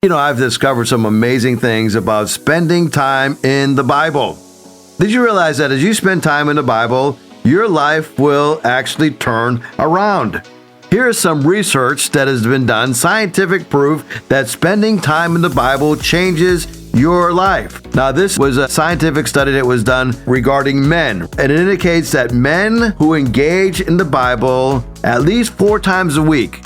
I've discovered some amazing things about spending time in the Bible. Did you realize that as you spend time in the Bible, your life will actually turn around? Here is some research that has been done, scientific proof that spending time in the Bible changes your life. Now, this was a scientific study that was done regarding men, and it indicates that men who engage in the Bible at least 4 times a week,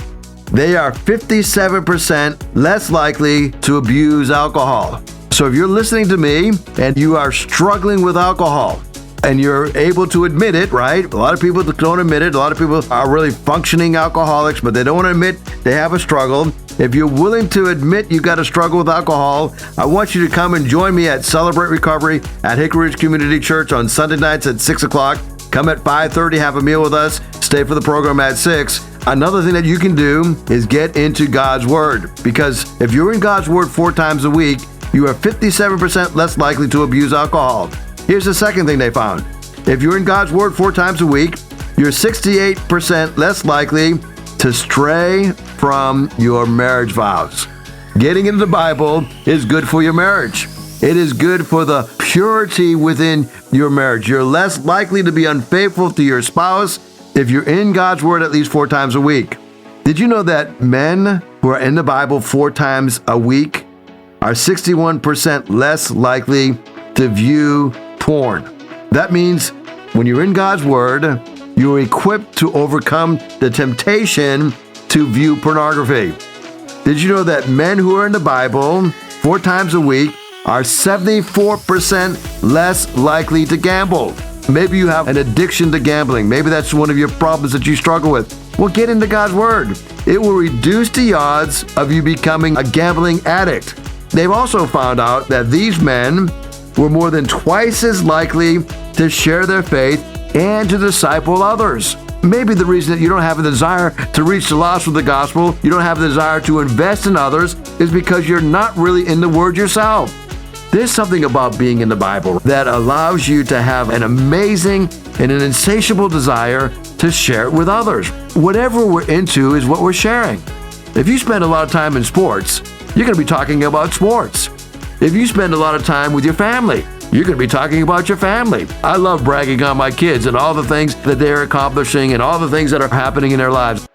they are 57% less likely to abuse alcohol. So if you're listening to me and you are struggling with alcohol and you're able to admit it, right? A lot of people don't admit it. A lot of people are really functioning alcoholics, but they don't want to admit they have a struggle. If you're willing to admit you've got a struggle with alcohol, I want you to come and join me at Celebrate Recovery at Hickory Ridge Community Church on Sunday nights at 6 o'clock. Come at 5:30, have a meal with us, stay for the program at 6. Another thing that you can do is get into God's Word, because if you're in God's Word 4 times a week, you are 57% less likely to abuse alcohol. Here's the second thing they found. If you're in God's Word 4 times a week, you're 68% less likely to stray from your marriage vows. Getting into the Bible is good for your marriage. It is good for the purity within your marriage. You're less likely to be unfaithful to your spouse if you're in God's Word at least 4 times a week. Did you know that men who are in the Bible 4 times a week are 61% less likely to view porn? That means when you're in God's Word, you're equipped to overcome the temptation to view pornography. Did you know that men who are in the Bible 4 times a week are 74% less likely to gamble? Maybe you have an addiction to gambling. Maybe that's one of your problems that you struggle with. Well, get into God's Word. It will reduce the odds of you becoming a gambling addict. They've also found out that these men were more than twice as likely to share their faith and to disciple others. Maybe the reason that you don't have a desire to reach the lost with the gospel, you don't have a desire to invest in others, is because you're not really in the Word yourself. There's something about being in the Bible that allows you to have an amazing and an insatiable desire to share it with others. Whatever we're into is what we're sharing. If you spend a lot of time in sports, you're going to be talking about sports. If you spend a lot of time with your family, you're going to be talking about your family. I love bragging on my kids and all the things that they're accomplishing and all the things that are happening in their lives.